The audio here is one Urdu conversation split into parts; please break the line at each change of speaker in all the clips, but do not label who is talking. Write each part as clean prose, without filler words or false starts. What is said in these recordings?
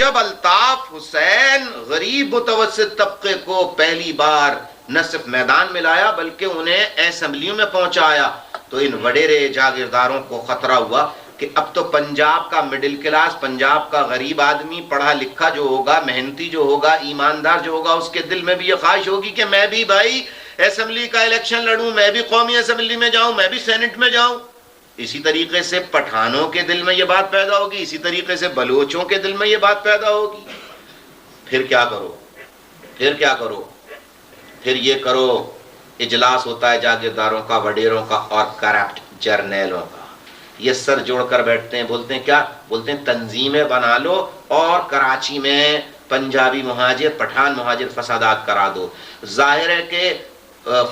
جب الطاف حسین غریب متوسط طبقے کو پہلی بار نہ صرف میدان میں لایا بلکہ انہیں اسمبلیوں میں پہنچایا تو ان وڈیرے جاگیرداروں کو خطرہ ہوا کہ اب تو پنجاب کا مڈل کلاس، پنجاب کا غریب آدمی، پڑھا لکھا جو ہوگا، محنتی جو ہوگا، ایماندار جو ہوگا، اس کے دل میں بھی یہ خواہش ہوگی کہ میں بھی بھائی اسمبلی کا الیکشن لڑوں، میں بھی قومی اسمبلی میں جاؤں، میں بھی سینٹ میں جاؤں۔ اسی طریقے سے پٹھانوں کے دل میں یہ بات پیدا ہوگی، اسی طریقے سے بلوچوں کے دل میں یہ بات پیدا ہوگی۔ پھر کیا کرو؟ پھر یہ کرو، اجلاس ہوتا ہے جاگیرداروں کا، وڈیروں کا اور کرپٹ جرنیلوں کا۔ یہ سر جوڑ کر بیٹھتے ہیں، بولتے ہیں کیا؟ بولتے ہیں تنظیمیں بنا لو اور کراچی میں پنجابی مہاجر، پٹھان مہاجر فسادات کرا دو۔ ظاہر ہے کہ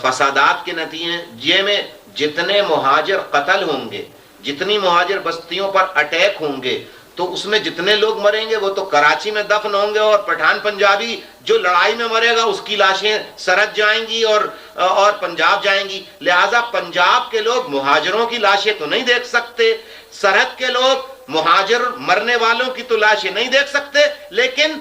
فسادات کے نتیجے میں جتنے مہاجر قتل ہوں گے، جتنی مہاجر بستیوں پر اٹیک ہوں گے، تو اس میں جتنے لوگ مریں گے وہ تو کراچی میں دفن ہوں گے، اور پٹھان پنجابی جو لڑائی میں مرے گا اس کی لاشیں سرحد جائیں گی اور پنجاب جائیں گی۔ لہٰذا پنجاب کے لوگ مہاجروں کی لاشیں تو نہیں دیکھ سکتے، سرحد کے لوگ مہاجر مرنے والوں کی تو لاشیں نہیں دیکھ سکتے، لیکن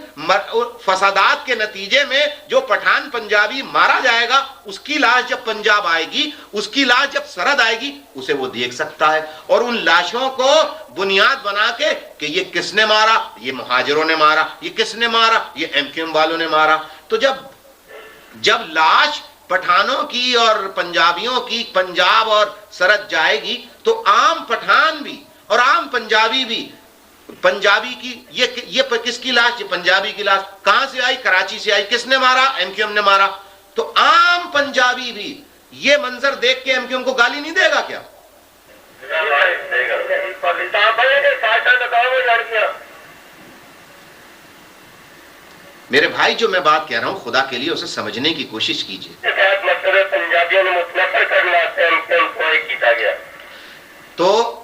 فسادات کے نتیجے میں جو پٹھان پنجابی مارا جائے گا اس کی لاش جب پنجاب آئے گی، اس کی لاش جب سرحد آئے گی، اسے وہ دیکھ سکتا ہے، اور ان لاشوں کو بنیاد بنا کے کہ یہ کس نے مارا، یہ مہاجروں نے مارا، یہ کس نے مارا، یہ ایم کیو ایم والوں نے مارا۔ تو جب لاش پٹھانوں کی اور پنجابیوں کی پنجاب اور سرحد جائے گی تو عام پٹھان بھی اور عام پنجابی بھی، پنجابی کی یہ کس کی لاش؟ یہ پنجابی کی لاش کہاں سے آئی؟ کراچی سے آئی۔ کس نے مارا؟ ایم کیو ایم نے مارا۔ تو عام پنجابی بھی یہ منظر دیکھ کے ایم کیو ایم کو گالی نہیں دے گا کیا؟ میرے بھائی جو میں بات کہہ رہا ہوں خدا کے لیے اسے سمجھنے کی کوشش کیجیے۔
پنجابیوں نے متنفر کرنا
تو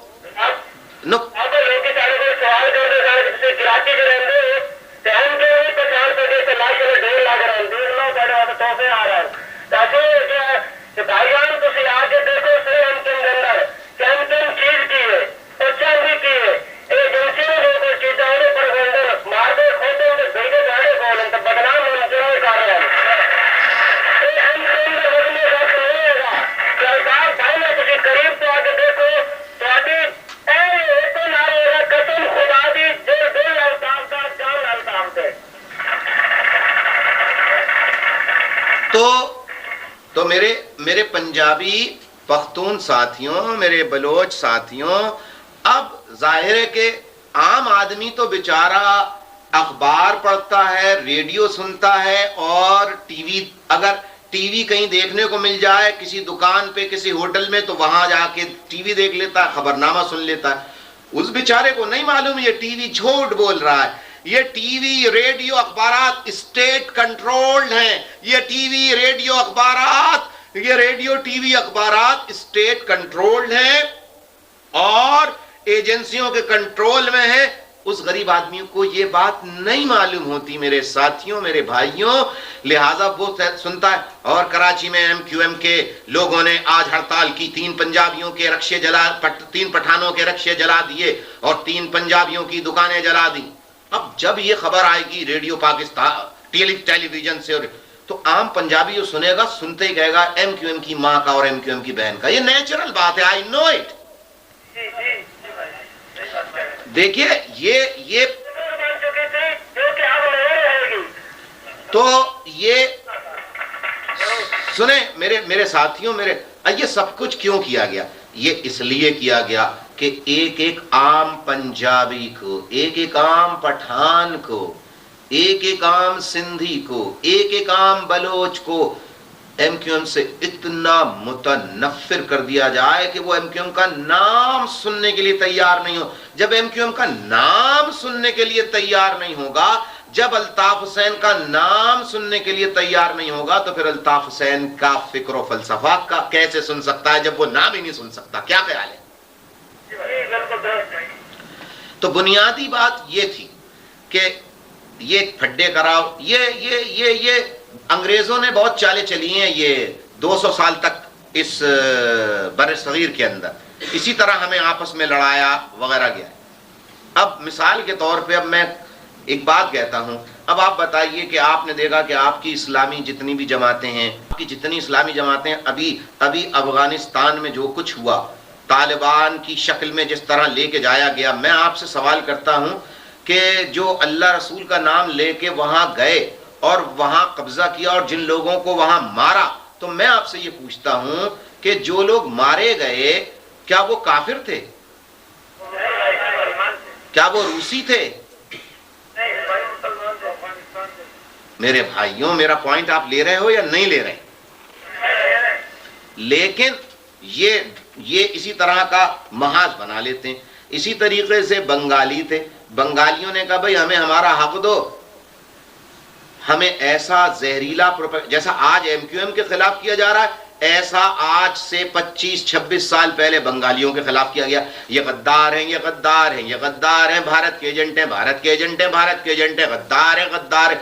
تو میرے پنجابی پختون ساتھیوں، میرے بلوچ ساتھیوں، اب ظاہر ہے کہ عام آدمی تو بیچارہ اخبار پڑھتا ہے، ریڈیو سنتا ہے، اور اگر ٹی وی کہیں دیکھنے کو مل جائے کسی دکان پہ، کسی ہوٹل میں، تو وہاں جا کے ٹی وی دیکھ لیتا ہے، خبرنامہ سن لیتا ہے۔ اس بیچارے کو نہیں معلوم یہ ٹی وی جھوٹ بول رہا ہے، یہ ٹی وی ریڈیو اخبارات اسٹیٹ کنٹرولڈ ہیں، یہ T V radio T V اخبارات اسٹیٹ کنٹرولڈ ہیں اور ایجنسیوں کے کنٹرول میں ہیں۔ اس غریب آدمیوں کو یہ بات نہیں معلوم ہوتی میرے ساتھیوں، میرے بھائیوں، لہٰذا وہ سنتا ہے۔ اور کراچی میں ایم کیو ایم کے لوگوں نے آج ہڑتال کی، 3 پنجابیوں کے رکشے 3 پٹھانوں کے رکشے جلا دیے اور 3 پنجابیوں کی دکانیں جلا دی۔ اب جب یہ خبر آئے گی ریڈیو پاکستان ٹیلی ویژن سے، تو عام پنجابی جو سنے گا، سنتے ہی کہے گا ایم کیو ایم کی ماں کا اور ایم کیو ایم کی بہن کا۔ یہ نیچرل بات ہے، آئی نو اٹ۔ دیکھیے یہ تو یہ سنیں میرے ساتھیوں، یہ سب کچھ کیوں کیا گیا؟ یہ اس لیے کیا گیا کہ ایک عام پنجابی کو، ایک عام پٹھان کو، ایک عام سندھی کو، ایک عام بلوچ کو ایم کیو ایم سے اتنا متنفر کر دیا جائے کہ وہ ایم کیو ایم کا نام سننے کے لیے تیار نہیں ہو۔ جب ایم کیو ایم کا نام سننے کے لیے تیار نہیں ہوگا، جب الطاف حسین کا نام سننے کے لیے تیار نہیں ہوگا، تو پھر الطاف حسین کا فکر و فلسفہ کا کیسے سن سکتا ہے جب وہ نام ہی نہیں سن سکتا؟ کیا خیال ہے؟ تو بنیادی بات یہ تھی کہ یہ پھڈے کراؤ، یہ انگریزوں نے بہت چالیں چلی ہیں یہ 200 سال تک اس بر صغیر کے اندر، اسی طرح ہمیں آپس میں لڑایا وغیرہ گیا۔ اب مثال کے طور پہ اب میں ایک بات کہتا ہوں، اب آپ بتائیے کہ آپ نے دیکھا کہ آپ کی اسلامی جتنی بھی جماعتیں ہیں، آپ کی جتنی اسلامی جماعتیں، ابھی افغانستان میں جو کچھ ہوا، طالبان کی شکل میں جس طرح لے کے جایا گیا، میں آپ سے سوال کرتا ہوں کہ جو اللہ رسول کا نام لے کے وہاں گئے اور وہاں قبضہ کیا اور جن لوگوں کو وہاں مارا، تو میں آپ سے یہ پوچھتا ہوں کہ جو لوگ مارے گئے کیا وہ کافر تھے؟ کیا وہ روسی تھے؟ میرے بھائیوں، میرا پوائنٹ آپ لے رہے ہو یا نہیں لے رہے؟ لیکن یہ اسی طرح کا محاذ بنا لیتے ہیں۔ اسی طریقے سے بنگالی تھے، بنگالیوں نے کہا بھئی ہمیں ہمارا حق دو، ہمیں ایسا زہریلا جیسا آج ایم کیو ایم کے خلاف کیا جا رہا ہے، ایسا آج سے 25-26 سال پہلے بنگالیوں کے خلاف کیا گیا۔ یہ غدار ہیں، یہ غدار ہیں، یہ غدار ہیں، بھارت کے ایجنٹ ہیں، بھارت کے ایجنٹ ہیں، بھارت کے ایجنٹ ہیں، غدار ہیں، غدار ہیں۔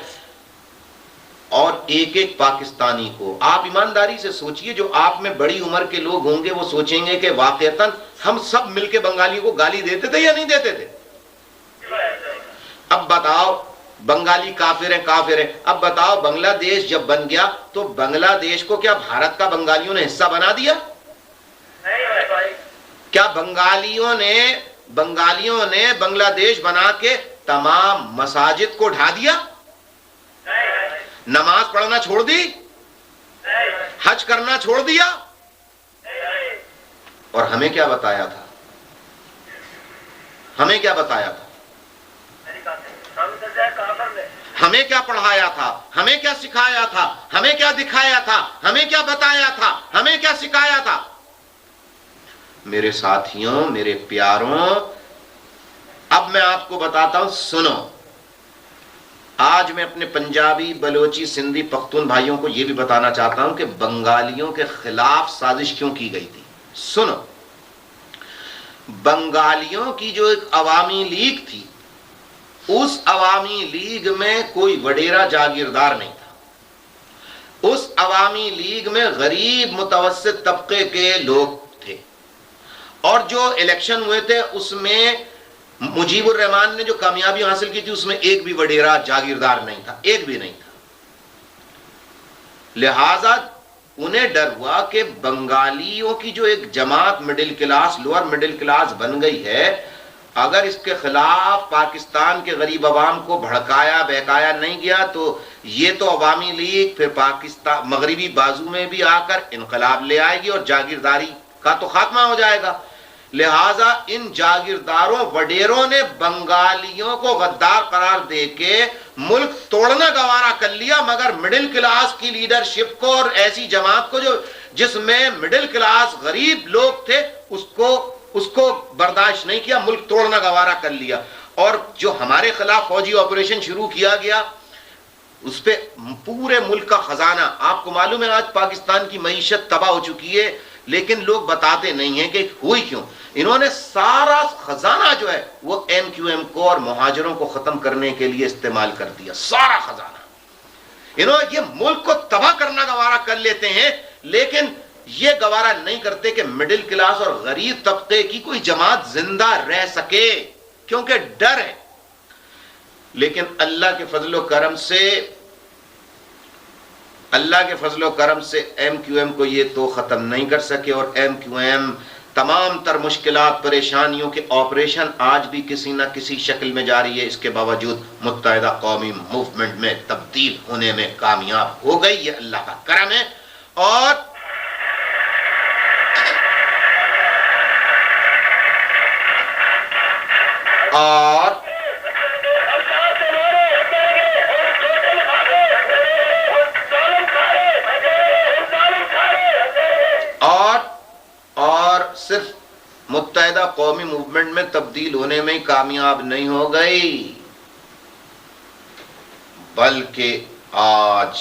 اور ایک ایک پاکستانی کو آپ ایمانداری سے سوچئے، جو آپ میں بڑی عمر کے لوگ ہوں گے وہ سوچیں گے کہ واقعتاً ہم سب مل کے بنگالیوں کو گالی دیتے تھے یا نہیں دیتے تھے؟ اب بتاؤ، بنگالی کافر ہیں، کافر ہیں، اب بتاؤ بنگلہ دیش جب بن گیا تو بنگلہ دیش کو کیا بھارت کا بنگالیوں نے حصہ بنا دیا؟ کیا بنگالیوں نے بنگلہ دیش بنا کے تمام مساجد کو ڈھا دیا؟ نماز پڑھنا چھوڑ دی؟ حج کرنا چھوڑ دیا؟ اور ہمیں کیا بتایا تھا؟ ہمیں کیا بتایا تھا؟ ہمیں کیا پڑھایا تھا؟ ہمیں کیا سکھایا تھا؟ ہمیں کیا دکھایا تھا؟ ہمیں کیا بتایا تھا؟ ہمیں کیا سکھایا تھا؟ میرے ساتھیوں، میرے پیاروں، اب میں آپ کو بتاتا ہوں، سنو۔ آج میں اپنے پنجابی، بلوچی، سندھی، پختون بھائیوں کو یہ بھی بتانا چاہتا ہوں کہ بنگالیوں کے خلاف سازش کیوں کی گئی تھی۔ سنو، بنگالیوں کی جو ایک عوامی لیگ تھی، اس عوامی لیگ میں کوئی وڈیرا جاگیردار نہیں تھا۔ اس عوامی لیگ میں غریب متوسط طبقے کے لوگ تھے، اور جو الیکشن ہوئے تھے اس میں مجیب الرحمان نے جو کامیابی حاصل کی تھی اس میں ایک بھی وڈیرا جاگیردار نہیں تھا، ایک بھی نہیں تھا۔ لہذا انہیں ڈر ہوا کہ بنگالیوں کی جو ایک جماعت middle class, lower middle class بن گئی ہے، اگر اس کے خلاف پاکستان کے غریب عوام کو بھڑکایا بہکایا نہیں گیا تو یہ تو عوامی لیگ پھر پاکستان مغربی بازو میں بھی آ کر انقلاب لے آئے گی اور جاگیرداری کا تو خاتمہ ہو جائے گا۔ لہٰذا ان جاگیرداروں وڈیروں نے بنگالیوں کو غدار قرار دے کے ملک توڑنا گوارا کر لیا، مگر مڈل کلاس کی لیڈرشپ کو اور ایسی جماعت کو جس میں مڈل کلاس غریب لوگ تھے اس کو برداشت نہیں کیا، ملک توڑنا گوارا کر لیا۔ اور جو ہمارے خلاف فوجی آپریشن شروع کیا گیا اس پہ پورے ملک کا خزانہ، آپ کو معلوم ہے آج پاکستان کی معیشت تباہ ہو چکی ہے، لیکن لوگ بتاتے نہیں ہیں کہ ہوئی کیوں۔ انہوں نے سارا خزانہ جو ہے وہ ایم کیو ایم کو اور مہاجروں کو ختم کرنے کے لیے استعمال کر دیا، سارا خزانہ۔ انہوں یہ ملک کو تباہ کرنا گوارا کر لیتے ہیں، لیکن یہ گوارا نہیں کرتے کہ مڈل کلاس اور غریب طبقے کی کوئی جماعت زندہ رہ سکے، کیونکہ ڈر ہے۔ لیکن اللہ کے فضل و کرم سے ایم کیو ایم کو یہ تو ختم نہیں کر سکے، اور ایم کیو ایم تمام تر مشکلات پریشانیوں کے آپریشن آج بھی کسی نہ کسی شکل میں جاری ہے، اس کے باوجود متحدہ قومی موومنٹ میں تبدیل ہونے میں کامیاب ہو گئی، یہ اللہ کا کرم ہے۔ اور صرف متحدہ قومی موومنٹ میں تبدیل ہونے میں کامیاب نہیں ہو گئی، بلکہ آج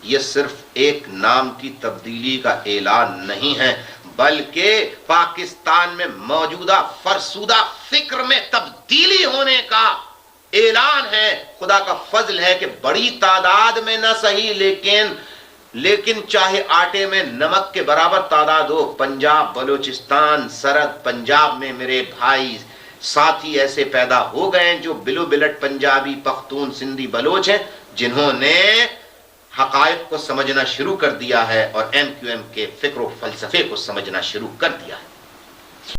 یہ صرف ایک نام کی تبدیلی کا اعلان نہیں ہے، بلکہ پاکستان میں موجودہ فرسودہ فکر میں تبدیلی ہونے کا اعلان ہے۔ خدا کا فضل ہے کہ بڑی تعداد میں نہ صحیح لیکن چاہے آٹے میں نمک کے برابر تعداد ہو، پنجاب، بلوچستان، سرحد پنجاب میں میرے بھائی ساتھی ایسے پیدا ہو گئے ہیں جو بلو بلٹ پنجابی، پختون، سندھی، بلوچ ہیں، جنہوں نے حقائق کو سمجھنا شروع کر دیا ہے اور ایم کیو ایم کے فکر و فلسفے کو سمجھنا شروع کر دیا ہے۔